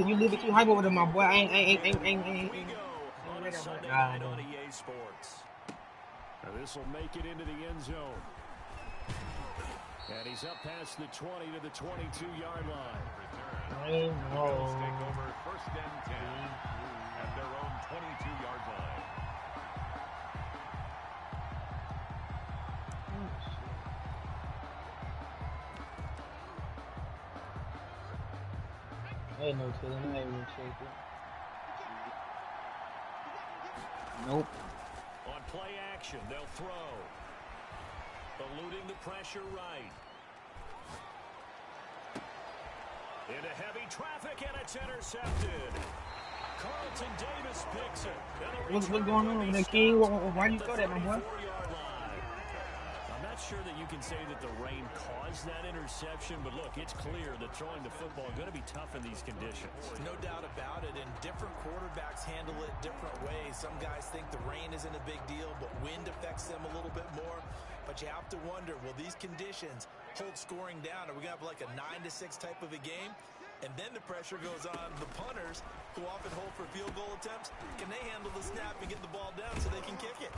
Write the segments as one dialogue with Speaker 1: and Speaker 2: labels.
Speaker 1: You live it too hype over there, my boy. I
Speaker 2: We go on a Sunday
Speaker 1: Nah,
Speaker 2: night on EA Sports. This will make it into the end zone. And he's up past the 20 to the 22-yard line.
Speaker 3: Bills take over first and 10 at their own 22-yard line.
Speaker 1: Ain't no telling. I ain't even check it. Nope.
Speaker 2: On play action, they'll throw. Eluding the pressure right. Into heavy traffic, and it's intercepted. Carlton Davis picks it.
Speaker 1: What's going on over there, King? Why you throw that, my boy?
Speaker 2: I'm not sure that you can say that the rain caused that interception, but look, it's clear that throwing the football is going to be tough in these conditions.
Speaker 4: No doubt about it, and different quarterbacks handle it different ways. Some guys think the rain isn't a big deal, but wind affects them a little bit more. But you have to wonder, will these conditions hold scoring down? Are we going to have like a 9-6 type of a game? And then the pressure goes on the punters, who often hold for field goal attempts. Can they handle the snap and get the ball down so they can kick it?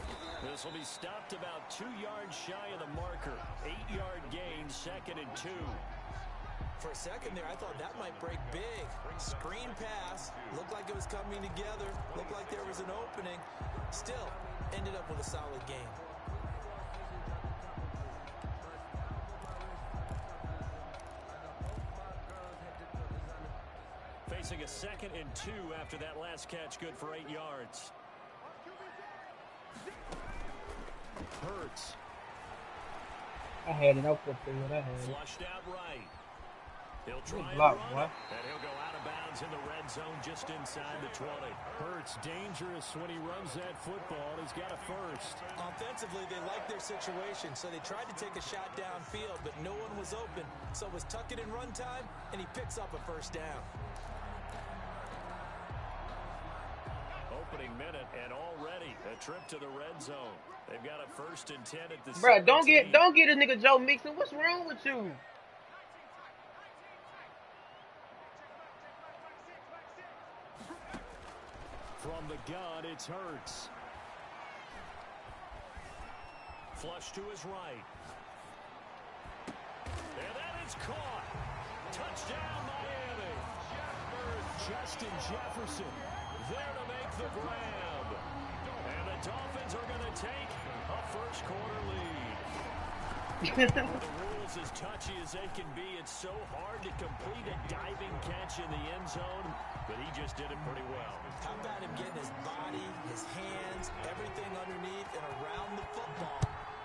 Speaker 2: This will be stopped about 2 yards shy of the marker. 8-yard gain, 2nd and 2.
Speaker 4: For a second there, I thought that might break big. Screen pass. Looked like it was coming together. Looked like there was an opening. Still, ended up with a solid game.
Speaker 2: Facing a 2nd and 2 after that last catch, good for 8 yards. Hurts.
Speaker 1: I had it. I'll flip through what I had.
Speaker 2: Flushed out right. He'll try and
Speaker 1: block,
Speaker 2: run
Speaker 1: boy.
Speaker 2: it, and he'll go out of bounds in the red zone just inside the 20. Hurts dangerous when he runs that football. He's got a first.
Speaker 4: Offensively, they like their situation, so they tried to take a shot downfield, but no one was open. So it was tuck it in run time, and he picks up a first down.
Speaker 2: Opening minute, and already a trip to the red zone. They've got a 1st and 10 at the
Speaker 1: Bruh,
Speaker 2: 17.
Speaker 1: don't get a nigga Joe Mixon. What's wrong with you?
Speaker 2: From the gun, it's Hurts. Flush to his right. And that is caught. Touchdown, Miami. Justin Jefferson there to make the grab. And the Dolphins are going to take a first-quarter lead. The rules as touchy as they can be. It's so hard to complete a diving catch in the end zone, but he just did it pretty well.
Speaker 4: How about him getting his body, his hands, everything underneath and around the football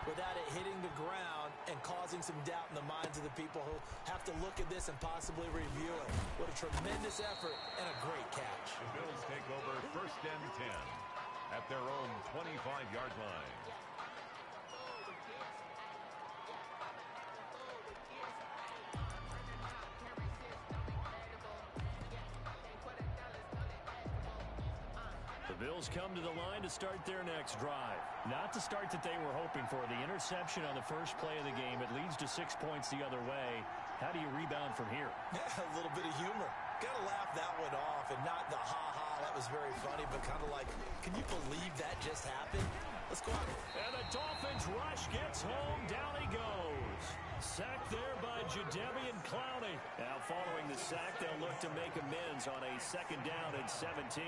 Speaker 4: without it hitting the ground and causing some doubt in the minds of the people who have to look at this and possibly review it. What a tremendous effort and a great catch.
Speaker 3: The Bills take over first and 10 at their own 25-yard line.
Speaker 2: The Bills come to the line to start their next drive. Not the start that they were hoping for. The interception on the first play of the game. It leads to 6 points the other way. How do you rebound from here?
Speaker 4: A little bit of humor. Got to laugh that one off and not the ha-ha, that was very funny, but kind of like, can you believe that just happened? Let's go out.
Speaker 2: And the Dolphins rush gets home. Down he goes. Sacked there by Jadeveon Clowney. Now following the sack, they'll look to make amends on a 2nd down and 17.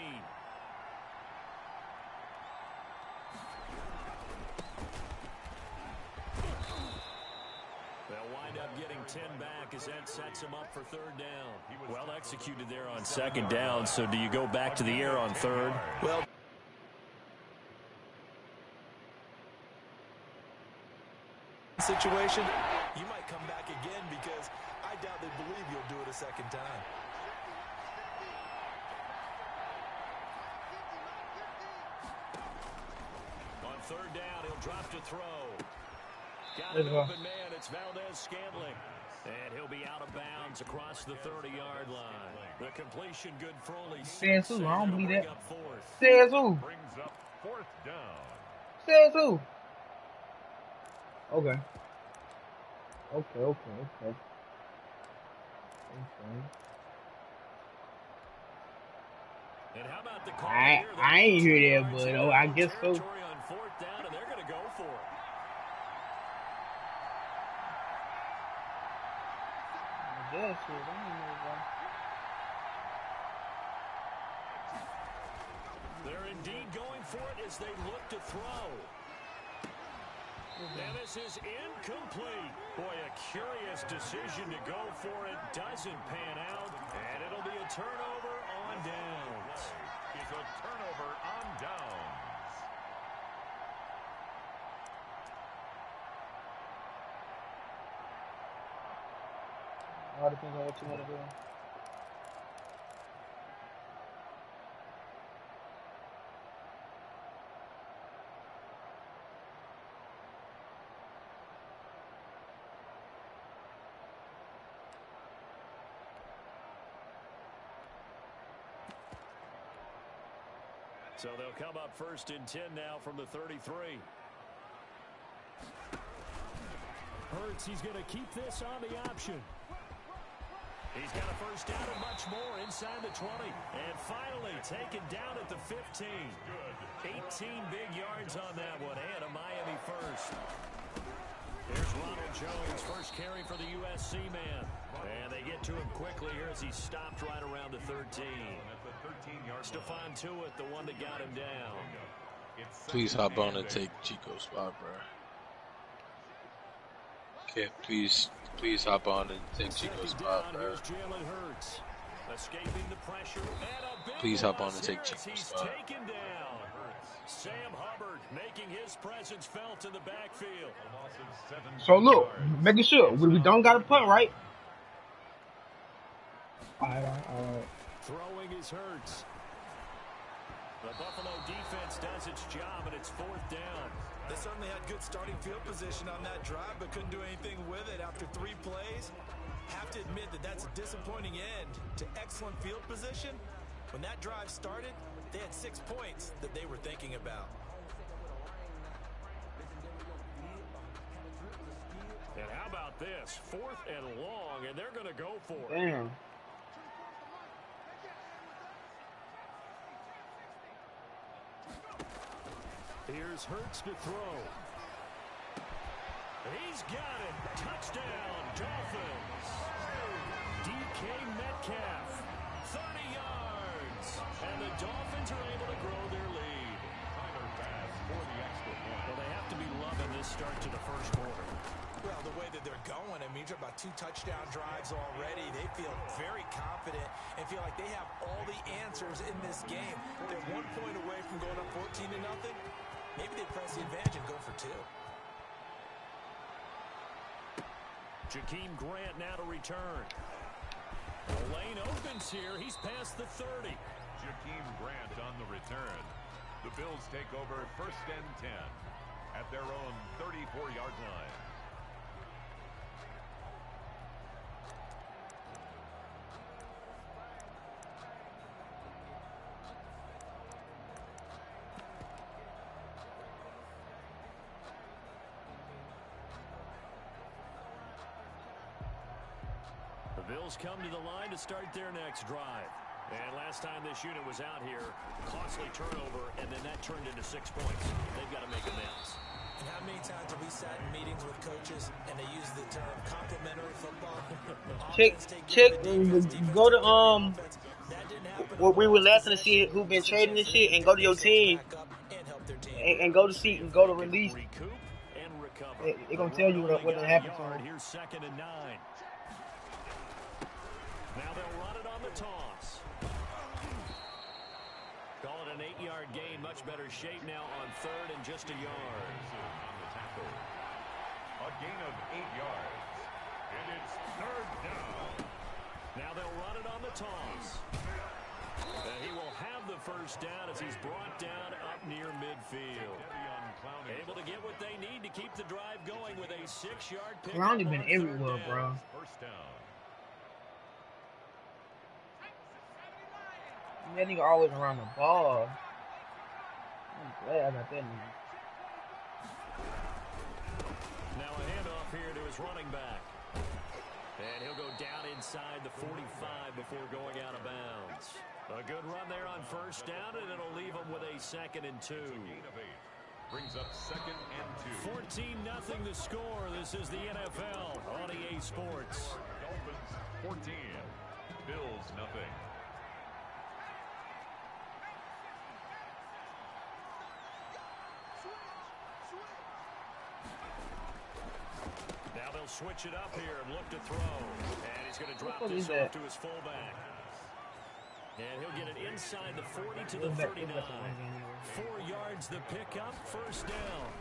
Speaker 2: They'll wind up getting 10 back as that sets him up for 3rd down. Well executed there on 2nd down, so do you go back to the air on 3rd?
Speaker 4: Well, situation, you might come back again because I doubt they believe you'll do it a 2nd time.
Speaker 2: On 3rd down, he'll drop to throw. Got
Speaker 1: There
Speaker 2: an
Speaker 1: you go.
Speaker 2: open man. It's Valdez-Scantling. And he'll be out of bounds across the 30-yard line. The completion good for only 6.
Speaker 1: Says who? I don't believe that.
Speaker 2: Up 4th.
Speaker 1: Says who?
Speaker 3: Brings up 4th down.
Speaker 1: Says who? Okay. Okay. Okay.
Speaker 2: And how about the call
Speaker 1: I
Speaker 2: here?
Speaker 1: I
Speaker 2: They need
Speaker 1: ain't
Speaker 2: 2
Speaker 1: hear that,
Speaker 2: yards
Speaker 1: but
Speaker 2: in
Speaker 1: oh,
Speaker 2: their
Speaker 1: I
Speaker 2: own
Speaker 1: guess so.
Speaker 2: territory on 4th down, and they're going to go for it.
Speaker 1: I guess shit. I ain't know that.
Speaker 2: They're indeed going for it as they look to throw. And this is incomplete. Boy, a curious decision to go for it. Doesn't pan out. And it'll be a turnover on downs.
Speaker 3: Is a turnover on downs.
Speaker 1: All depends on what you want to do.
Speaker 2: So they'll come up 1st and 10 now from the 33. Hurts, he's going to keep this on the option. He's got a 1st down and much more inside the 20. And finally taken down at the 15. 18 big yards on that one, and a Miami 1st. Here's Ronald Jones, 1st carry for the USC man. And they get to him quickly here as he stopped right around the 13. Stephon Tuitt, the one that got him down.
Speaker 5: Please hop on and take Chico's spot, bro. Okay, please hop on and take Chico's spot, bro.
Speaker 2: Here's Jalen Hurts, escaping the pressure, and a big
Speaker 5: Please hop on and
Speaker 2: loss
Speaker 5: take
Speaker 2: here as
Speaker 5: Chico's
Speaker 2: he's
Speaker 5: spot.
Speaker 2: taken down. Sam Hubbard making his presence felt in the backfield.
Speaker 1: So look, making sure we don't got a punt, right? All right.
Speaker 2: Throwing is Hurts. The Buffalo defense does its job, and it's 4th down.
Speaker 4: They certainly had good starting field position on that drive, but couldn't do anything with it after 3 plays. Have to admit that that's a disappointing end to excellent field position. When that drive started, they had 6 points that they were thinking about.
Speaker 2: And how about this? 4th and long, and they're going to go for it.
Speaker 1: Damn.
Speaker 2: Here's Hurts to throw. He's got it. Touchdown, Dolphins. DK Metcalf, 30 yards. And the Dolphins are able to grow their lead. Well, they have to be loving this start to the 1st quarter.
Speaker 4: Well, the way that they're going, I mean, you're about 2 touchdown drives already. They feel very confident and feel like they have all the answers in this game. They're 1 point away from going up 14-0. Maybe they press the advantage and go for 2.
Speaker 2: Jakeem Grant now to return. The lane opens here. He's past the 30.
Speaker 3: Jakeem Grant on the return. The Bills take over 1st and 10 at their own 34-yard line.
Speaker 2: The Bills come to the line to start their next drive. And last time this unit was out here, costly turnover, and then that turned into 6 points. They've got to make amends.
Speaker 4: And how many times have we sat in meetings with coaches and they use the term complementary football?
Speaker 1: Check. Go to where we were laughing to see who been trading this shit, and go to your team, and go to see and go to release.
Speaker 2: Recoup and recover.
Speaker 1: It gonna tell you what happened to him.
Speaker 2: Here's 2nd and 9. Now they'll run it on the toss. Call it an 8-yard gain. Much better shape now on 3rd and just a yard.
Speaker 3: A gain of 8 yards. And it's 3rd down.
Speaker 2: Now they'll run it on the toss. And he will have the 1st down as he's brought down up near midfield. Able to get what they need to keep the drive going with a 6-yard pick.
Speaker 1: Clowney been everywhere, bro.
Speaker 3: 1st down.
Speaker 1: That nigga always around the ball. I'm glad I got that nigga.
Speaker 2: Now a handoff here to his running back. And he'll go down inside the 45 before going out of bounds. A good run there on first down, and it'll leave him with a 2nd and 2.
Speaker 3: Brings up 2nd and 2.
Speaker 2: 14-0 the score. This is the NFL on EA Sports.
Speaker 3: Dolphins 14. Bills nothing.
Speaker 2: Now they'll switch it up here and look to throw. And he's going to drop this off to his fullback. And he'll get it inside the 40 to the 39. 4 yards the pickup, first down.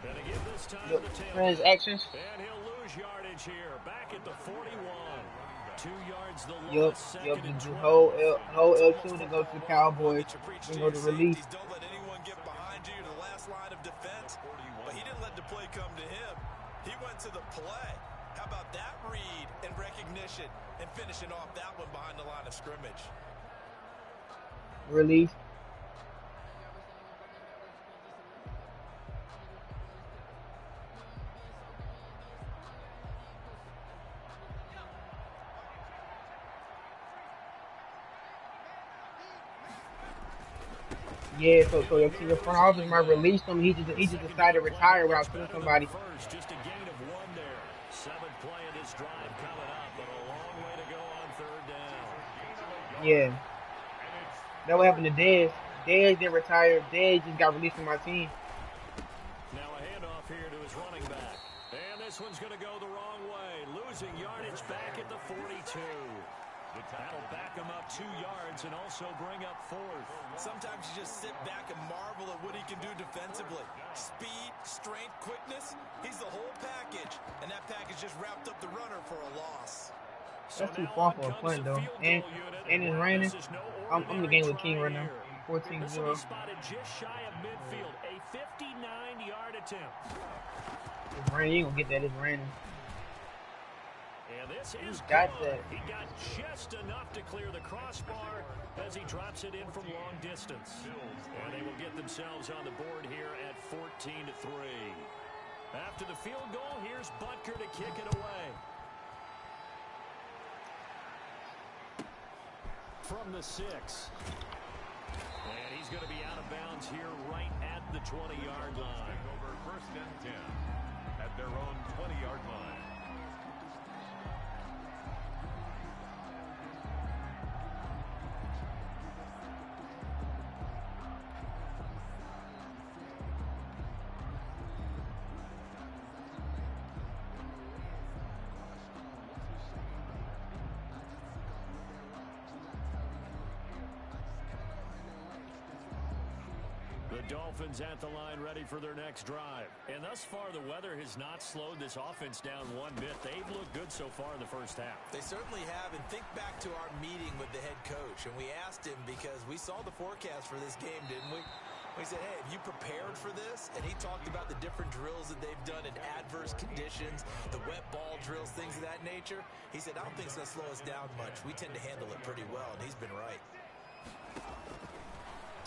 Speaker 2: And again this time the
Speaker 1: transactions.
Speaker 2: And he'll lose yardage here, back at the 41. 2 yards the loss.
Speaker 1: Yep. The whole L2 to go to the Cowboys. We go to release.
Speaker 4: Don't let anyone get behind you to the last line of defense. But he didn't let the play come to him. He went to the play. How about that read and recognition and finishing off that one behind the line of scrimmage?
Speaker 1: Release. Yeah, so your front office might release him. He just decided to retire without killing somebody.
Speaker 2: Just a gain of 1 there. 7th play of this drive coming up, but a long way to go on 3rd down.
Speaker 1: Yeah. That what happened to Dez. Dez didn't retire. Dez just got released from my team.
Speaker 2: Now a handoff here to his running back. And this one's going to go the wrong way. Losing yardage back at the 42. That'll back him up 2 yards and also bring up 4th.
Speaker 4: Sometimes you just sit back and marvel at what he can do defensively. Speed, strength, quickness. He's the whole package. And that package just wrapped up the runner for a loss.
Speaker 1: That's too far for a punt, though. And it's raining. I'm the game with King right now. 14-0.
Speaker 2: Spotted just shy of midfield. A 59-yard attempt.
Speaker 1: It's raining. You ain't gonna get that. It's raining.
Speaker 2: And this is
Speaker 1: got
Speaker 2: good.
Speaker 1: that.
Speaker 2: He got just enough to clear the crossbar as he drops it in from long distance. And they will get themselves on the board here at 14-3. After the field goal, here's Butker to kick it away. From the 6. And he's going to be out of bounds here right at the 20-yard line.
Speaker 3: Over 1st and 10 at their own 20-yard line.
Speaker 2: Dolphins at the line ready for their next drive. And thus far, the weather has not slowed this offense down one bit. They've looked good so far in the first half.
Speaker 4: They certainly have. And think back to our meeting with the head coach. And we asked him because we saw the forecast for this game, didn't we? We said, hey, have you prepared for this? And he talked about the different drills that they've done in adverse conditions, the wet ball drills, things of that nature. He said, I don't think it's going to slow us down much. We tend to handle it pretty well, and he's been right.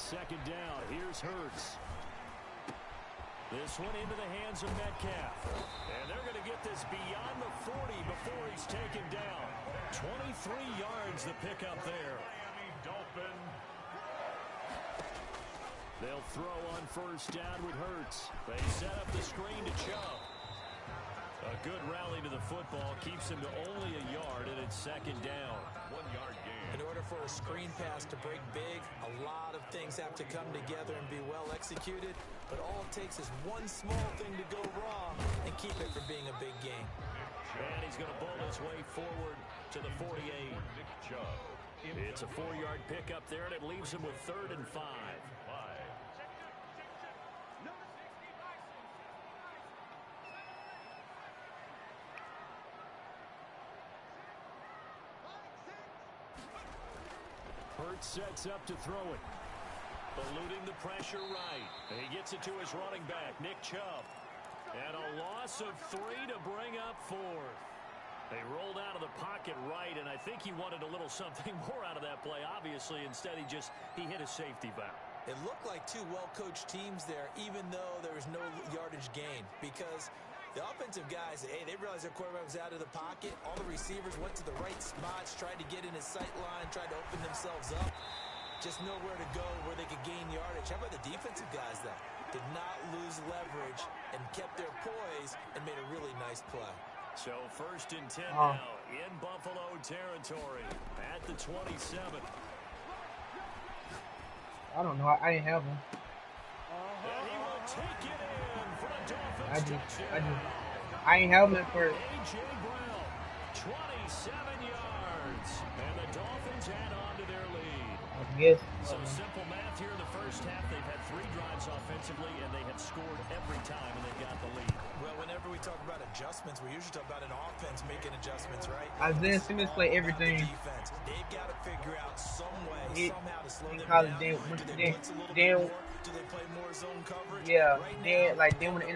Speaker 2: 2nd down. Here's Hurts. This one into the hands of Metcalf. And they're going to get this beyond the 40 before he's taken down. 23 yards the pickup there.
Speaker 3: Miami Dolphin.
Speaker 2: They'll throw on first down with Hurts. They set up the screen to Chubb. A good rally to the football keeps him to only a yard, and it's 2nd down.
Speaker 3: 1 yard gain.
Speaker 4: In order for a screen pass to break big, a lot of things have to come together and be well executed. But all it takes is one small thing to go wrong and keep it from being a big game.
Speaker 2: And he's going to bowl his way forward to the 48.
Speaker 3: Nick Chubb.
Speaker 2: It's a 4-yard pickup there, and it leaves him with 3rd and 5. Hurts sets up to throw it. Eluding the pressure right. And he gets it to his running back, Nick Chubb. And a loss of 3 to bring up 4th. They rolled out of the pocket right, and I think he wanted a little something more out of that play, obviously. Instead, he hit a safety valve.
Speaker 4: It looked like two well-coached teams there, even though there was no yardage gain, because The offensive guys, hey, they realized their quarterback was out of the pocket. All the receivers went to the right spots, tried to get in his sight line, tried to open themselves up. Just nowhere to go where they could gain yardage. How about the defensive guys, though? Did not lose leverage and kept their poise and made a really nice play.
Speaker 2: So 1st and 10 now in Buffalo territory at the 27.
Speaker 1: I don't know. I didn't have him.
Speaker 2: And he will take it in for a Dolphins touchdown.
Speaker 1: I ain't have him at first.
Speaker 2: A.J. Brown, 27 yards. And the Dolphins add on to their lead.
Speaker 1: I guess.
Speaker 2: So simple math here in the first half. They've had 3 drives offensively, and they have scored every time, and they've got the lead.
Speaker 4: Well, whenever we talk about adjustments, we usually talk about an offense making adjustments, right?
Speaker 1: Isaiah Simmons play everything.
Speaker 4: Defense. They've got to figure out some way, somehow to slow them
Speaker 1: Then,
Speaker 4: down. Do they blitz a little bit more? Do they play more zone coverage?
Speaker 1: Yeah.
Speaker 4: Right
Speaker 1: then when the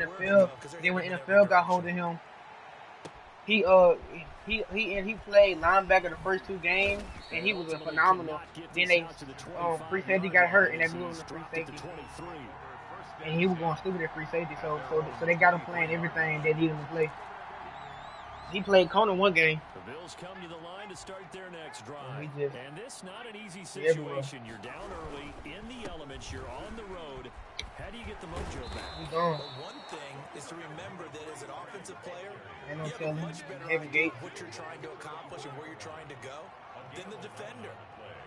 Speaker 1: NFL got hold of him, he played linebacker the first 2 games, and he was a phenomenal. Then they free safety got hurt, and they moved him to free safety. And he was going stupid at free safety, so they got him playing everything they needed him to play. He played corner 1 game.
Speaker 2: The Bills come to the line to start their next drive.
Speaker 1: And
Speaker 2: this not an easy situation. You're down early, in the elements, you're on the road. How do you get the mojo back?
Speaker 4: Well, one thing is to remember that as an offensive player, you have a much better idea of what you're trying to accomplish and where you're trying to go than the defender.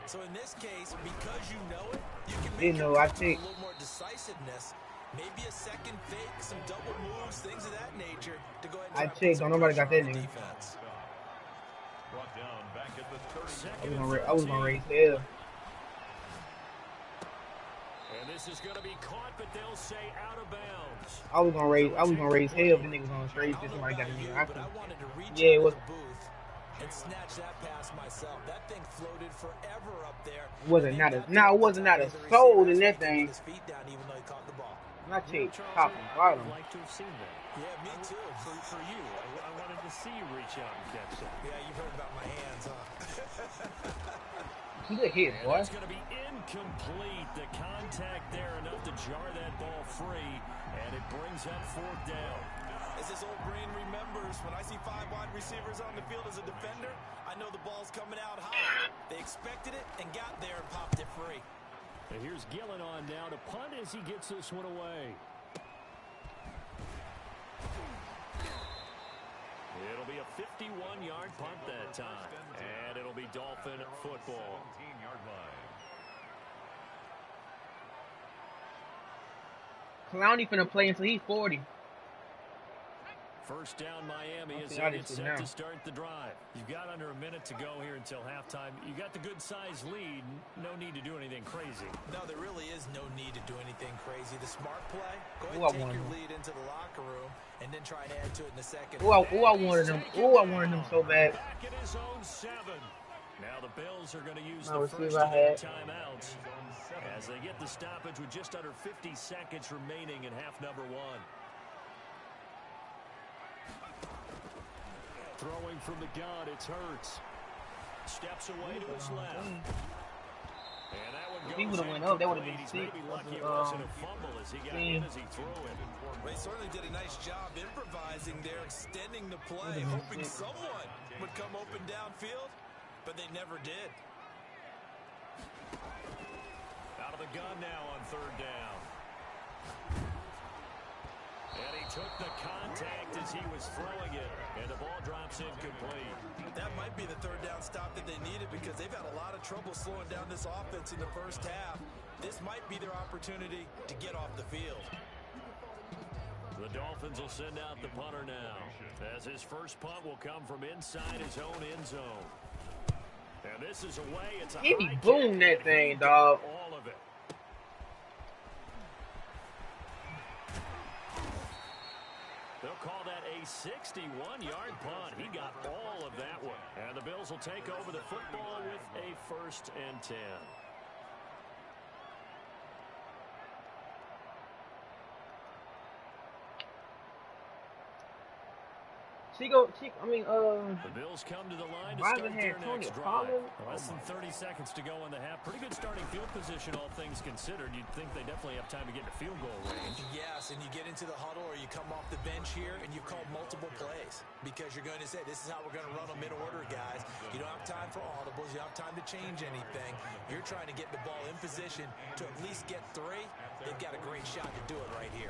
Speaker 4: So in this case, because you know it, you can make a little more decisiveness. Maybe a second fake, some double moves, things of that nature to go ahead and
Speaker 1: don't nobody got that nigga.
Speaker 3: Brought down back at the 30.
Speaker 1: I was gonna raise hell.
Speaker 2: And this is gonna be caught, but they'll say out of bounds.
Speaker 1: I was gonna raise hell if the niggas on the straight if somebody got a nigga.
Speaker 4: It was and snatch that pass myself. That thing floated forever up there.
Speaker 1: It wasn't not a soul in that thing.
Speaker 4: His feet down even though he caught the ball.
Speaker 1: Not cheap, top and bottom.
Speaker 2: I'd like to have seen that.
Speaker 4: Yeah, me too.
Speaker 2: For you, I wanted to see you reach out and catch that.
Speaker 4: Yeah, you've heard about my hands, huh?
Speaker 1: Good hit, boy.
Speaker 2: It's going to be incomplete. The contact there enough to jar that ball free, and it brings up 4th down.
Speaker 4: As his old brain remembers, when I see 5 wide receivers on the field as a defender, I know the ball's coming out high. They expected it and got there and popped it free.
Speaker 2: And here's Gillen on now to punt as he gets this one away. It'll be a 51-yard punt that time, and it'll be Dolphin football.
Speaker 3: 17-yard line.
Speaker 1: Clowney finna play until he's 40.
Speaker 2: First down Miami as they get set to start the drive. You've got under a minute to go here until halftime. You got the good-sized lead. No need to do anything crazy.
Speaker 4: No, there really is no need to do anything crazy. The smart play, go ahead and take your lead into the locker room and then try and add to it in the second.
Speaker 1: I wanted them so bad.
Speaker 2: Back in his own 7. Now the Bills are going to use the first of
Speaker 1: their
Speaker 2: timeouts as they get the stoppage with just under 50 seconds remaining in half number 1. Throwing from the gun, it's Hurts. Steps away to his left. And that one goes.
Speaker 1: If he would have went up, that would have been sick.
Speaker 2: Lucky it wasn't a fumble as he got in as he threw it.
Speaker 4: They certainly did a nice job improvising there, extending the play, hoping someone would come open downfield, but they never did.
Speaker 2: Out of the gun now on 3rd down. And he took the contact as he was throwing it, and the ball drops incomplete.
Speaker 4: That might be the 3rd down stop that they needed because they've had a lot of trouble slowing down this offense in the first half. This might be their opportunity to get off the field.
Speaker 2: The Dolphins will send out the punter now, as his first punt will come from inside his own end zone. And this is away. It's a
Speaker 1: high boom that thing, dog.
Speaker 2: All of it. They'll call that a 61-yard punt. He got all of that one. And the Bills will take over the football with a 1st and 10. The Bills come to the line to
Speaker 1: Biden
Speaker 2: start
Speaker 1: had
Speaker 2: their
Speaker 1: Tony
Speaker 2: next drive.
Speaker 1: Pollard.
Speaker 2: Less than 30 seconds to go in the half. Pretty good starting field position, all things considered. You'd think they definitely have time to get to field goal range.
Speaker 4: Yes, and you get into the huddle or you come off the bench here and you call multiple plays because you're going to say, this is how we're going to run them in order, guys. You don't have time for audibles. You don't have time to change anything. You're trying to get the ball in position to at least get 3. They've got a great shot to do it right here.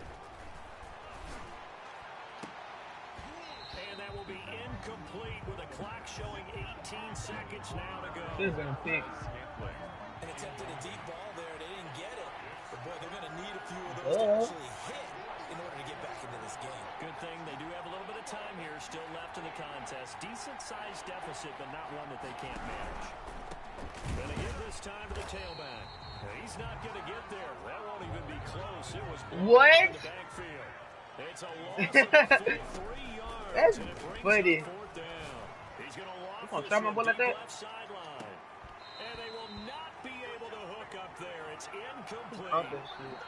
Speaker 2: And that will be incomplete with a clock showing 18 seconds now to go.
Speaker 1: This is gonna pick.
Speaker 4: And attempted a deep ball there. They didn't get it. But, boy, they're going to need a few of those to actually hit in order to get back into this game.
Speaker 2: Good thing they do have a little bit of time here still left in the contest. Decent-sized deficit, but not one that they can't manage. Going to give this time to the tailback. He's not going to get there. That won't even be close. It was blocked in the backfield. It's a loss of 3 yards.
Speaker 1: That's
Speaker 2: and it brings
Speaker 1: funny.
Speaker 2: up 4th down. He's going to loft
Speaker 1: gonna
Speaker 2: this
Speaker 1: try my
Speaker 2: from
Speaker 1: ball like
Speaker 2: deep
Speaker 1: that?
Speaker 2: left sideline. And they will not be able to hook up there. It's incomplete.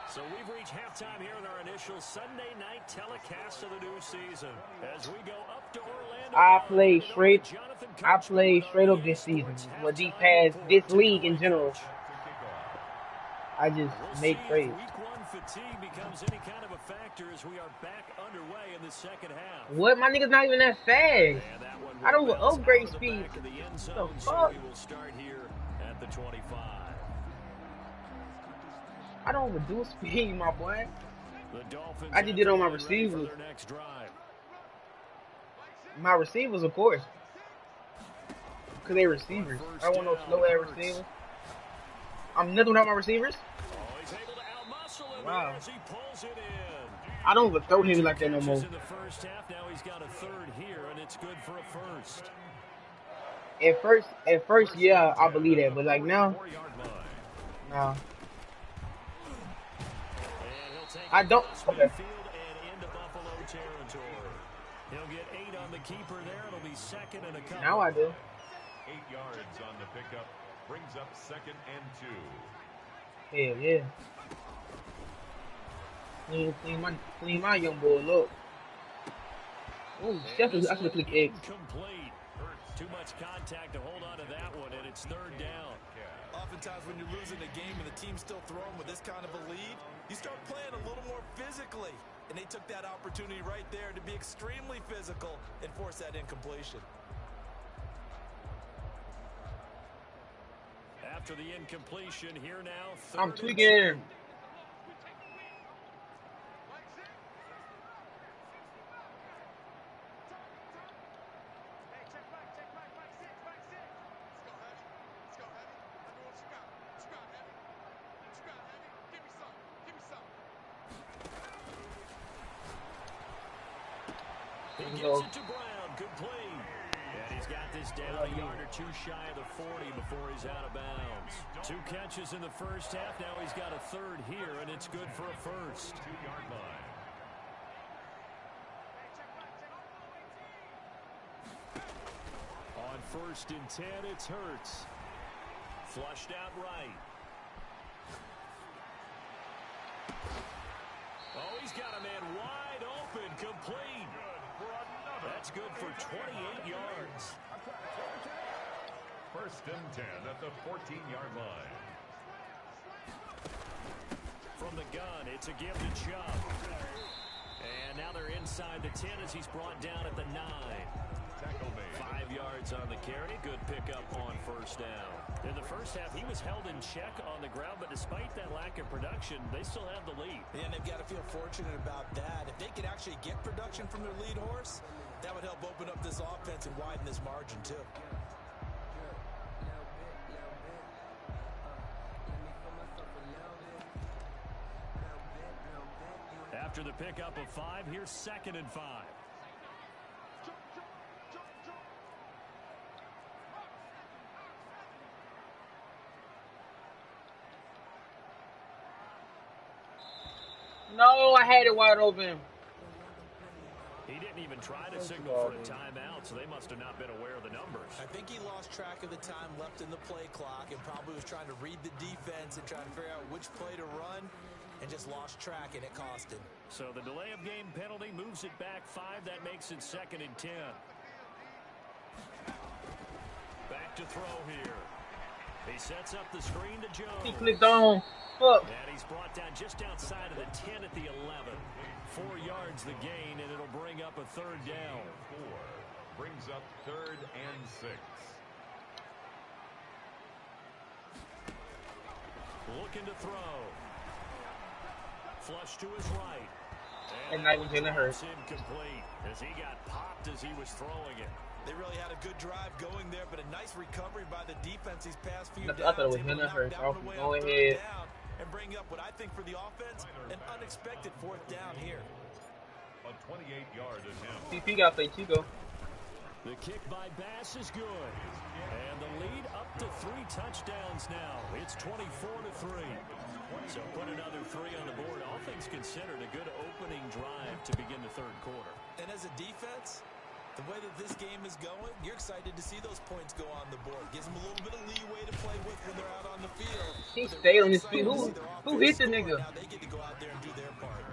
Speaker 2: So we've reached halftime here in our initial Sunday night telecast of the new season. As we go up to Orlando.
Speaker 1: I play straight up this season. Well, deep past this league in general. I just make trades.
Speaker 2: Week 1 fatigue becomes any kind of a factor as we are back underway in the second half.
Speaker 1: What? My nigga's not even that fast. I don't upgrade speed.
Speaker 2: The
Speaker 1: The
Speaker 2: fuck?
Speaker 1: fuck?
Speaker 2: So we will start here at the 25.
Speaker 1: I don't reduce speed, my boy.
Speaker 2: The Dolphins
Speaker 1: I just did on my
Speaker 2: ready for
Speaker 1: receivers.
Speaker 2: their next drive.
Speaker 1: My receivers, of course. Because they receivers. I don't want no slow-ass receivers. I'm nothing without my receivers.
Speaker 2: Oh, he's able to outmuscle him
Speaker 1: Wow.
Speaker 2: as he pulls it in.
Speaker 1: I don't even throw him like that no more.
Speaker 2: In the first half, now he's got a 3rd here, and it's good for a first.
Speaker 1: At first, yeah, I believe that. But like now,
Speaker 2: 4-yard line.
Speaker 1: no.
Speaker 2: And he'll take
Speaker 1: I don't. Okay.
Speaker 2: field and into Buffalo territory. He'll get 8 on the keeper there. It'll be 2nd and a couple.
Speaker 1: Now I do.
Speaker 3: 8 yards on the pickup. Brings up 2nd and 2.
Speaker 1: Hell yeah. Clean my young boy look. Oh, definitely. I should have clicked X.
Speaker 2: Incomplete. Too much contact to hold on to that one, and it's 3rd down.
Speaker 4: Oftentimes when you're losing a game and the team's still throwing with this kind of a lead, you start playing a little more physically. And they took that opportunity right there to be extremely physical and force that incompletion.
Speaker 2: After the incompletion, here now.
Speaker 1: I'm tweaking.
Speaker 2: He gets it to Brown, complete. And he's got this down a yard or 2 shy of the 40 before he's out of bounds. 2 catches in the first half. Now he's got a 3rd here, and it's good for a first.
Speaker 3: 2-yard line.
Speaker 2: On 1st and 10, it's Hurts. Flushed out right. Oh, he's got a man wide open, complete. That's good for 28 yards.
Speaker 3: 1st and 10 at the 14-yard line.
Speaker 2: From the gun, it's a give to Chubb. And now they're inside the 10 as he's brought down at the 9.
Speaker 3: Tackle made.
Speaker 2: 5 yards on the carry. Good pickup on 1st down. In the first half, he was held in check on the ground, but despite that lack of production, they still have the lead.
Speaker 4: And they've got to feel fortunate about that. If they could actually get production from their lead horse, that would help open up this offense and widen this margin, too.
Speaker 2: After the pickup of 5, here's 2nd and 5.
Speaker 1: No, I had it wide open.
Speaker 2: He didn't even try to signal for a timeout, so they must have not been aware of the numbers.
Speaker 4: I think he lost track of the time left in the play clock and probably was trying to read the defense and trying to figure out which play to run. and just lost track, and it cost him.
Speaker 2: So the delay of game penalty moves it back 5. That makes it 2nd and 10. Back to throw here. He sets up the screen to Jones.
Speaker 1: He clicked on. Fuck.
Speaker 2: And he's brought down just outside of the 10 at the 11. 4 yards the gain, and it'll bring up a 3rd down.
Speaker 3: 4 brings up 3rd and 6.
Speaker 2: Looking to throw. Flush to his right.
Speaker 1: And not even Jalen Hurts.
Speaker 2: Incomplete as he got popped as he was throwing it.
Speaker 4: They really had a good drive going there, but a nice recovery by the defense these past few downs.
Speaker 1: I thought it was Jalen Hurts. Go ahead.
Speaker 4: And bring up what I think for the offense, an unexpected 4th down here.
Speaker 3: A 28-yard attempt.
Speaker 1: CP got play Chico.
Speaker 2: The kick by Bass is good. And the lead up to 3 touchdowns now. It's 24-3. So put another 3 on the board. All things considered, a good opening drive to begin the 3rd quarter.
Speaker 4: And as a defense, the way that this game is going, you're excited to see those points go on the board. Gives them a little bit of leeway to play with when they're out on the field.
Speaker 1: He stayed on his feet. Who hit the nigga?
Speaker 4: Now they get to go out there and do their part.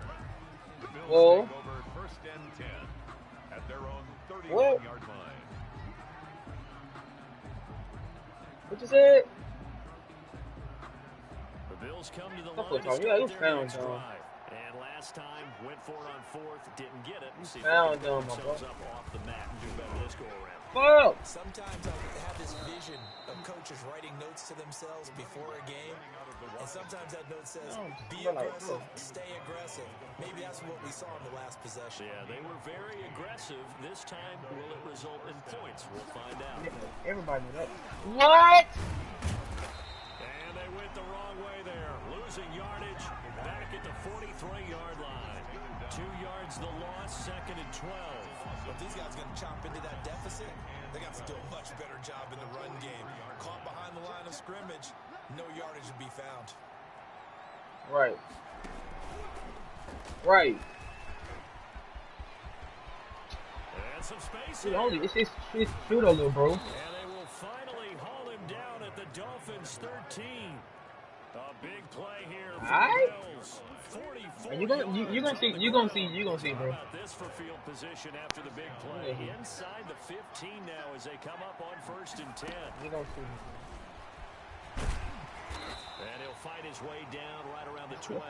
Speaker 3: The Bills
Speaker 1: Whoa.
Speaker 3: take over 1st and 10 at their own 31-yard line.
Speaker 1: What you said?
Speaker 2: The Bills come to the
Speaker 1: That's
Speaker 2: line to
Speaker 1: what
Speaker 2: start
Speaker 1: you
Speaker 2: their
Speaker 1: found,
Speaker 2: next
Speaker 1: though.
Speaker 2: drive. And last time, went for it on 4th, didn't get it. See if they
Speaker 1: found
Speaker 2: can
Speaker 1: them,
Speaker 2: pick
Speaker 1: my
Speaker 2: themselves
Speaker 1: boy.
Speaker 2: up off the mat and do better this go-around.
Speaker 1: Fuck.
Speaker 4: Sometimes I have this vision of coaches writing notes to themselves before a game, and sometimes that note says, be aggressive, stay aggressive. Maybe that's what we saw in the last possession.
Speaker 2: Yeah, they were very aggressive. This time, will it result in points? We'll find out.
Speaker 1: Everybody knew that. What?
Speaker 2: And they went the wrong way there. Losing yardage back at the 43-yard line. 2 yards the loss, 2nd and 12.
Speaker 4: If these guys are going to chop into that deficit, they got to do a much better job in the run game. Caught behind the line of scrimmage, no yardage to be found.
Speaker 1: Right. Right.
Speaker 2: And some space
Speaker 1: Dude,
Speaker 2: here.
Speaker 1: only it's shoot a little, bro.
Speaker 2: And they will finally haul him down at the Dolphins' 13. A big play here for
Speaker 1: Alright.
Speaker 2: the Bills. 44
Speaker 1: You gonna see, bro.
Speaker 2: How about this for field position after the big play? Inside the 15 now as they come up on 1st and 10.
Speaker 1: You gonna see.
Speaker 2: And he'll fight his way down right around the 12.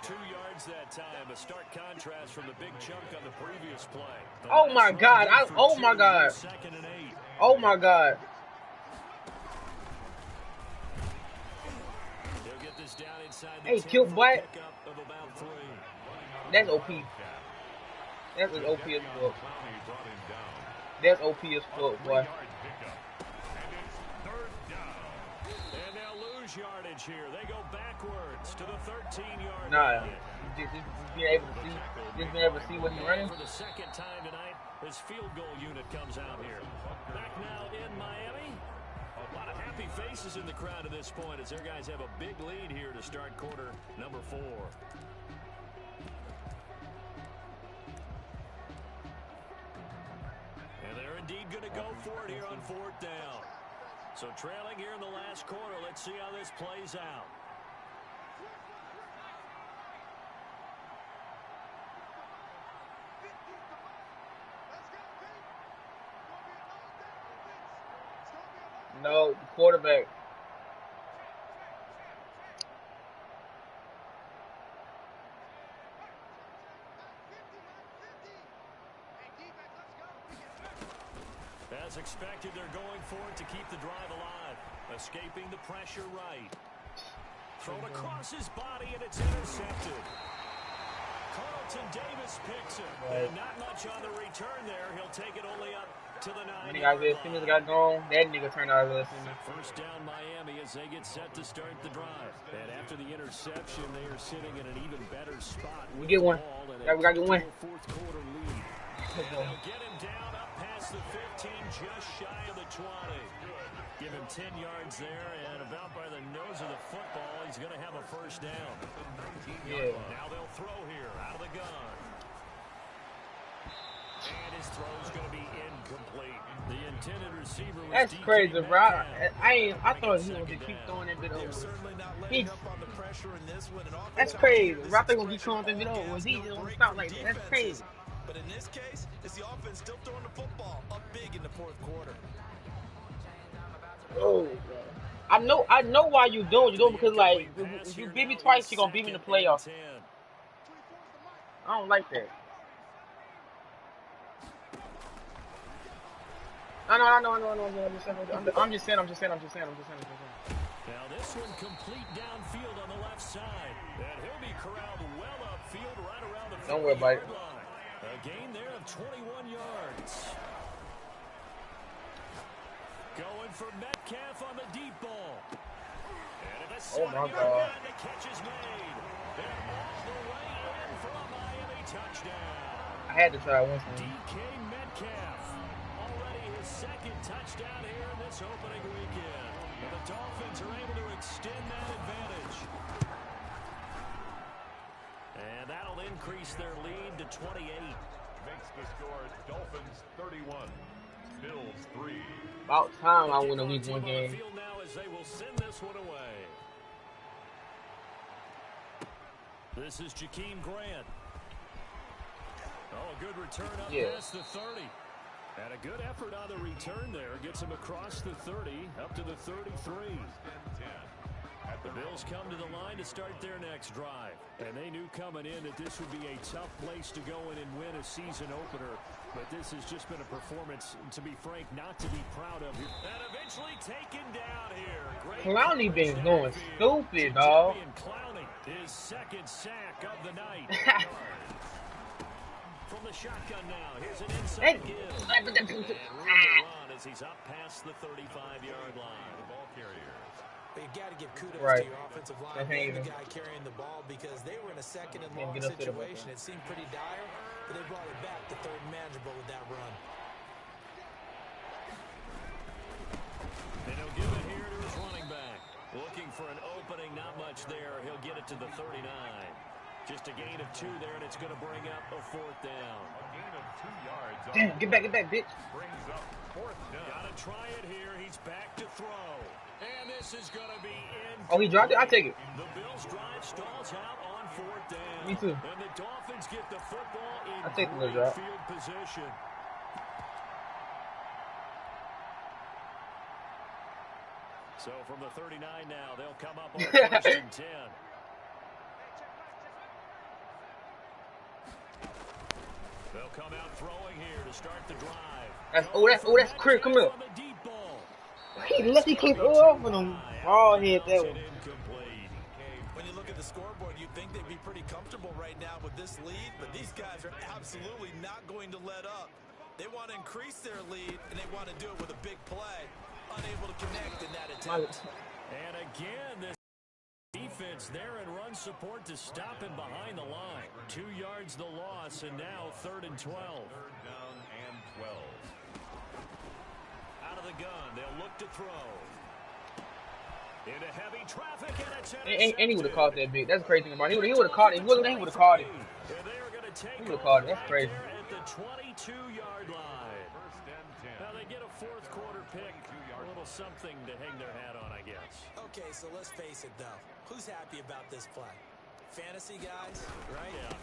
Speaker 2: 2 yards that time. A stark contrast from the big chunk on the previous play. The
Speaker 1: Oh
Speaker 2: last
Speaker 1: my
Speaker 2: run
Speaker 1: God!
Speaker 2: good for
Speaker 1: Oh
Speaker 2: 2,
Speaker 1: my God!
Speaker 2: 2nd and 8.
Speaker 1: Oh my God!
Speaker 2: They'll get this down inside the
Speaker 1: Hey,
Speaker 2: 10
Speaker 1: kill
Speaker 2: for a
Speaker 1: what?
Speaker 2: pickup of about 3.
Speaker 1: That's OP. That's as OP as fuck. That's OP as fuck, boy.
Speaker 2: And they'll lose yardage here. They go backwards to the 13-yard
Speaker 1: Nah,
Speaker 2: line.
Speaker 1: just being able to see what he's running.
Speaker 2: For the 2nd time tonight, this field goal unit comes out here. Back now in Miami. A lot of happy faces in the crowd at this point as their guys have a big lead here to start quarter number 4. And they're indeed going to go for it here on 4th down. So trailing here in the last quarter, let's see how this plays out.
Speaker 1: No, the quarterback.
Speaker 2: As expected, they're going for it to keep the drive alive. Escaping the pressure right. Thrown across his body, and it's intercepted. Carlton Davis picks it. And not much on the return there. He'll take it only up to the 9-yard line.
Speaker 1: As soon as it got gone, that nigga turned out of
Speaker 2: First down Miami as they get set to start the drive. And after the interception, they are sitting in an even better spot.
Speaker 1: We get one. Yeah, we gotta get one.
Speaker 2: Fourth quarter lead. And they'll get him down up past the 15, just shy of the 20. Give him 10 yards there, and about by the nose of the football, he's going to have a first down.
Speaker 1: Yeah.
Speaker 2: Now they'll throw here out of the gun. And his throw's going to be incomplete. The intended receiver was
Speaker 1: That's
Speaker 2: DK
Speaker 1: crazy, bro.
Speaker 2: Metcalf.
Speaker 1: I thought he was gonna keep throwing that bit over.
Speaker 4: Certainly not
Speaker 1: He,
Speaker 4: letting up on the pressure in this one.
Speaker 1: that's crazy. Bro, I think gonna keep throwing that bit over. Was he just gonna stop like that? That's crazy.
Speaker 4: But in this case, it's the offense still throwing the football up big in the fourth quarter.
Speaker 1: Oh, bro. I know why you doing. You doing because like if you beat me twice, you gonna beat me in the playoffs. I don't like that. I know. I'm just saying.
Speaker 2: Now this one complete downfield on the left side. And he'll be corralled well upfield right around the 40-yard line. A gain there of 21 yards. Going for Metcalf on the deep ball. And if
Speaker 1: Oh my God.
Speaker 2: The catch is made. They're all the way in for a Miami touchdown.
Speaker 1: I had to try once.
Speaker 2: DK Metcalf. Already his second touchdown here in this opening weekend. And the Dolphins are able to extend that advantage. And that'll increase their lead to 28.
Speaker 3: Makes the score Dolphins 31, Bills 3.
Speaker 1: About time I win a week one game.
Speaker 2: Field now as they will send this one away. This is Jakeem Grant. Oh, a good return up past the 30. And a good effort on the return there. Gets him across the 30, up to the 33. The Bills come to the line to start their next drive. And they knew coming in that this would be a tough place to go in and win a season opener. But this has just been a performance, to be frank, not to be proud of. And eventually taken down here.
Speaker 1: Clowney been going stupid, dog.
Speaker 2: Clowney, his second sack of the night. From the shotgun now, here's an inside give. And room to run as he's up past the 35-yard line.
Speaker 3: The ball carriers.
Speaker 4: But you got to give kudos to your offensive line and the guy carrying the ball because they were in a second and long situation. It seemed pretty dire, but they brought it back to third and manageable with that run.
Speaker 2: And he'll give it here to his running back. Looking for an opening, not much there. He'll get it to the 39. Just a gain of 2 there, and it's going to bring up a fourth down.
Speaker 3: A gain of 2 yards.
Speaker 1: Damn, get back, bitch.
Speaker 3: Brings up fourth down.
Speaker 2: Gotta try it here. He's back to throw. And this is going to be in.
Speaker 1: Oh, he dropped it? I'll take it.
Speaker 2: The Bills drive stalls out on fourth down.
Speaker 1: Me too.
Speaker 2: And the Dolphins get the football in
Speaker 1: I'll take the
Speaker 2: great
Speaker 1: drop.
Speaker 2: field position. So from the 39 now, they'll come up on first and 10. They'll come out throwing here to start the drive.
Speaker 1: That's Chris. Come here. He left he clicked off on him. Oh, he hit that one.
Speaker 4: When you look at the scoreboard, you'd think they'd be pretty comfortable right now with this lead, but these guys are absolutely not going to let up. They want to increase their lead, and they want to do it with a big play. Unable to connect in that attempt.
Speaker 2: And again, this defense there in run support to stop him behind the line. 2 yards the loss, and now 3rd and 12.
Speaker 3: 3rd down and 12.
Speaker 2: Out of the gun, they'll look to throw. Into heavy traffic, and it's intercepted.
Speaker 1: And he would have caught that big. That's the crazy thing about it. He would have caught it. He would have caught it. He would have caught it. That's crazy.
Speaker 2: At the 22-yard line.
Speaker 3: 1st and 10.
Speaker 2: Now they get a fourth quarter pick. A little something to hang their hat on, I guess.
Speaker 4: Okay, so let's face it, though. Who's happy about this play? Fantasy guys, right?
Speaker 2: Yeah.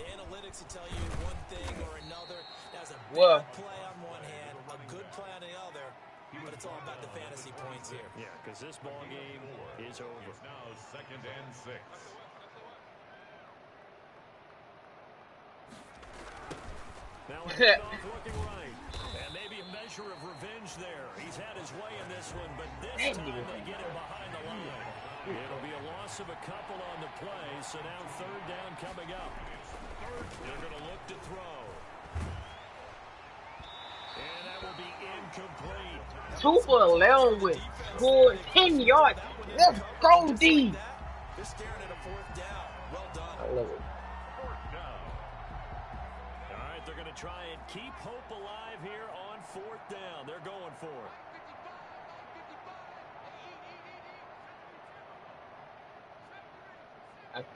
Speaker 4: The analytics will tell you one thing or another. That's a bad play on one hand, a good play on the other, but it's all about the fantasy points here.
Speaker 2: Yeah, because this ball game is over.
Speaker 3: It's now 2nd and 6.
Speaker 2: Now it's off looking right. And maybe a measure of revenge there. He's had his way in this one, but this time they get him behind the line. It'll be a loss of a couple on the play, so now 3rd down coming up. They're going to look to throw. And that will be incomplete.
Speaker 1: 2 for 11 with 10 yards. Let's go, D.
Speaker 4: They're staring at a 4th down. Well done.
Speaker 1: I love it.
Speaker 3: 4th down.
Speaker 2: All right, they're going to try and keep hope alive here on 4th down. They're going for it.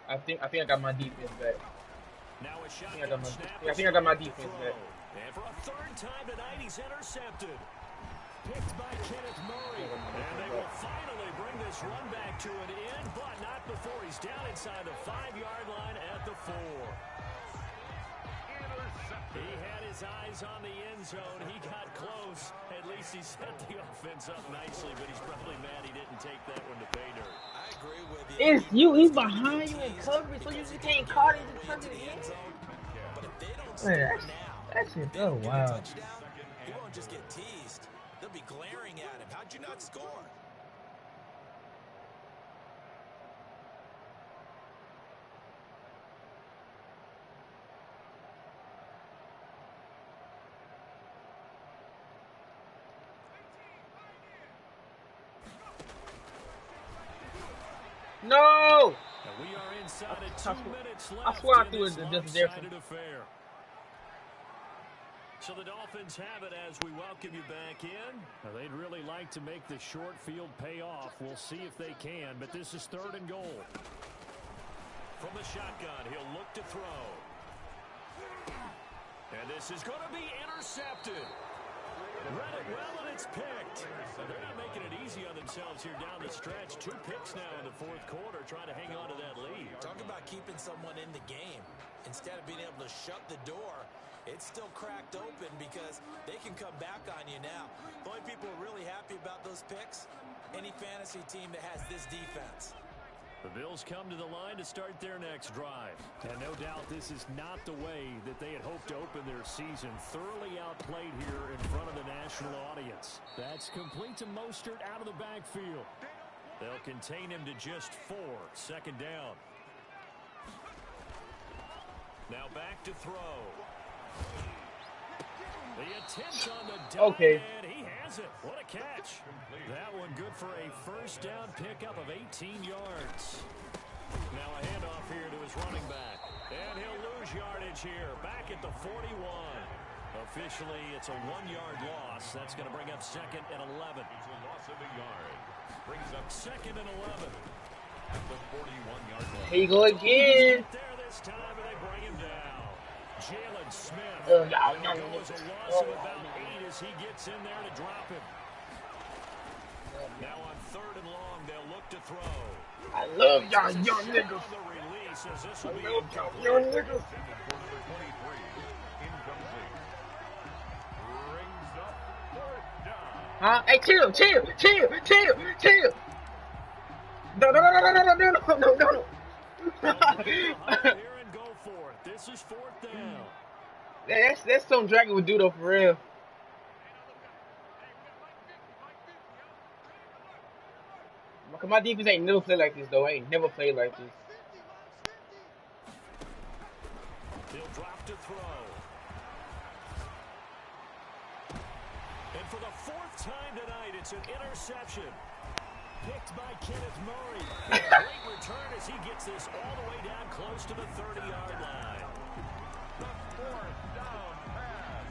Speaker 1: I think I got my defense back.
Speaker 2: Now a shot.
Speaker 1: I think I got my defense back.
Speaker 2: And for a 3rd time tonight, he's intercepted. Picked by Kenneth Murray. And they will finally bring this run back to an end, but not before he's down inside the 5-yard line at the 4. He had his eyes on the end zone. He got close. At least he set the offense up nicely, but he's probably mad he didn't take that one to pay dirt.
Speaker 4: I agree with you.
Speaker 1: It's you. He's behind you in coverage, so you just can't caught it and turn it in.
Speaker 4: But if they don't
Speaker 1: Man,
Speaker 4: score now,
Speaker 1: that's it. Oh wow.
Speaker 4: he won't just get teased. They'll be glaring at him. How'd you not score?
Speaker 1: No!
Speaker 2: And we are inside of 2 minutes
Speaker 1: I
Speaker 2: left.
Speaker 1: swear I
Speaker 2: in
Speaker 1: threw it
Speaker 2: this
Speaker 1: to Justin
Speaker 2: lopsided
Speaker 1: Jefferson.
Speaker 2: affair. So the Dolphins have it as we welcome you back in. Now they'd really like to make the short field pay off. We'll see if they can, but this is 3rd and goal. From the shotgun, he'll look to throw. And this is going to be intercepted. Read it well, and it's picked. They're not making it easy on themselves here down the stretch. 2 picks now in the 4th quarter, trying to hang on to that lead.
Speaker 4: Talk about keeping someone in the game. Instead of being able to shut the door, it's still cracked open because they can come back on you now. The only people who are really happy about those picks, any fantasy team that has this defense.
Speaker 2: The Bills come to the line to start their next drive. And no doubt this is not the way that they had hoped to open their season. Thoroughly outplayed here in front of the national audience. That's complete to Mostert out of the backfield. They'll contain him to just 4. 2nd down. Now back to throw. The attempt on the dive,
Speaker 1: Okay.
Speaker 2: and he has it. What a catch. That one good for a 1st down pickup of 18 yards. Now a handoff here to his running back. And he'll lose yardage here. Back at the 41. Officially, it's a 1-yard loss. That's going to bring up 2nd and 11.
Speaker 3: It's a loss of a yard. Brings up
Speaker 2: 2nd and 11.
Speaker 3: at the 41-yard line.
Speaker 1: Here you go again.
Speaker 2: There this time, and they bring him down. Jalen Smith.
Speaker 1: No.
Speaker 2: It'll go as a loss of about 8 as he gets in there to drop him. Now on 3rd and long, they'll look to throw.
Speaker 1: I love y'all young
Speaker 2: On
Speaker 1: niggas.
Speaker 2: the release as this
Speaker 1: I
Speaker 2: will be
Speaker 1: love y'all
Speaker 2: incomplete.
Speaker 1: young niggas.
Speaker 3: Intended for number 23. Incomplete. Brings up 4th down.
Speaker 1: Huh? Hey, chill. No.
Speaker 2: Here and go for it. This is 4th down.
Speaker 1: That's something Dragon would do though, for real. Cause my defense ain't never played like this though. I ain't never played like this.
Speaker 2: He'll drop to throw. And for the 4th time tonight, it's an interception. Picked by Kenneth Murray. A great return as he gets this all the way down close to the 30-yard line.
Speaker 3: The 4th down pass.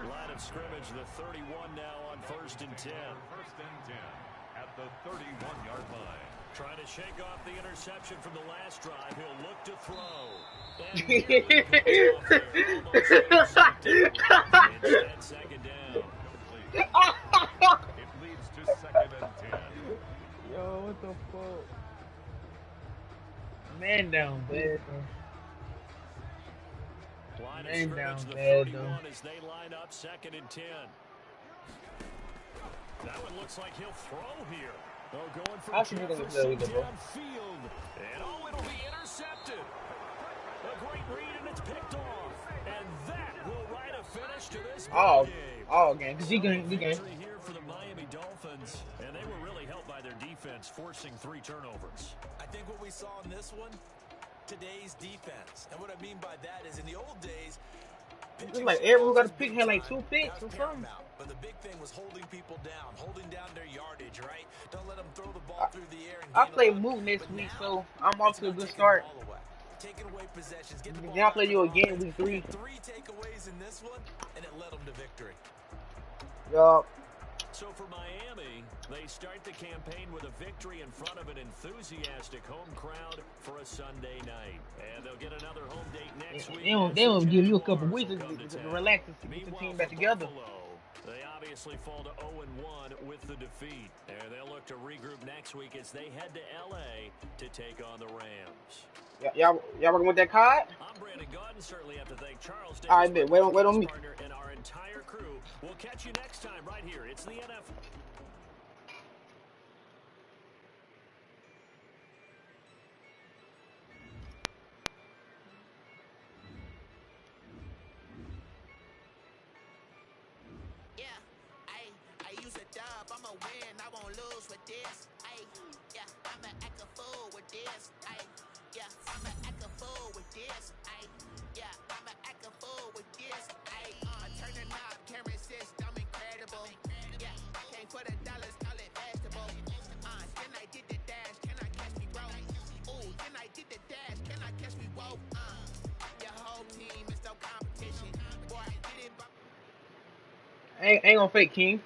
Speaker 2: Line of scrimmage, the 31 now on 1st and 10.
Speaker 3: 1st and 10 at the 31-yard line.
Speaker 2: Trying to shake off the interception from the last drive. He'll look to throw. And instead, 2nd down.
Speaker 3: It leads to 2nd and 10.
Speaker 1: Yo, what the fuck? Man down bad.
Speaker 2: Line of
Speaker 1: Man
Speaker 2: scrimmage,
Speaker 1: down
Speaker 2: the
Speaker 1: bad,
Speaker 2: 31
Speaker 1: though.
Speaker 2: as they line up 2nd and 10. That one looks like he'll throw here. Oh, going for
Speaker 1: I should be gonna play with it, bro.
Speaker 2: downfield. And oh, it'll be intercepted. A great read, and it's picked off. And that will write a finish to this ball game.
Speaker 1: Oh, game. Cause he game.
Speaker 2: Victory here for the Miami Dolphins, and they were really helped by their defense, forcing 3 turnovers.
Speaker 4: I think what we saw in this one, today's defense. And what I mean by that is in the old days,
Speaker 1: It's like everyone got a pick had like 2 picks or something.
Speaker 4: But the big thing was holding people down, holding down their yardage, right? Don't let them throw the ball through the air. And
Speaker 1: I
Speaker 4: gain
Speaker 1: play
Speaker 4: a lot.
Speaker 1: Mook next
Speaker 4: But
Speaker 1: week,
Speaker 4: now,
Speaker 1: so I'm off to a good
Speaker 4: taking
Speaker 1: start.
Speaker 4: the ball away. Taking away possessions, get the ball
Speaker 1: Then I
Speaker 4: out
Speaker 1: play
Speaker 4: of
Speaker 1: you
Speaker 4: the
Speaker 1: again
Speaker 4: offense.
Speaker 1: week 3.
Speaker 4: 3 takeaways in this one, and it led them to victory.
Speaker 1: Yup.
Speaker 2: So for Miami, they start the campaign with a victory in front of an enthusiastic home crowd for a Sunday night. And they'll get another home date next week.
Speaker 1: They don't give you a couple
Speaker 2: Jaguars
Speaker 1: weeks
Speaker 2: will
Speaker 1: to
Speaker 2: come to town.
Speaker 1: relax and get the team back together.
Speaker 2: Buffalo, they obviously fall to 0-1 with the defeat. And they'll look to regroup next week as they head to L.A. to take on the Rams.
Speaker 1: Y'all working with that card?
Speaker 2: I'm Brandon Gaudin. Certainly have to thank Charles Davis,
Speaker 1: All right, man. Wait on me.
Speaker 2: partner, and our entire crew. We'll catch you next time right here. It's the NFL.
Speaker 6: I'ma win, I won't lose with this. Yeah, I'ma act a fool with this. Yeah, I'ma act a fool with this. Yeah, I'ma act a fool with this. Turn the knob, can't resist, I'm incredible. Yeah, came for the dollars, call it vegetable. Then I did the dash, can I catch me, bro? Ooh, then I did the dash, can I catch me, whoa? Your whole team is no competition. Boy, I did it by...
Speaker 1: Ain't gonna fake, King.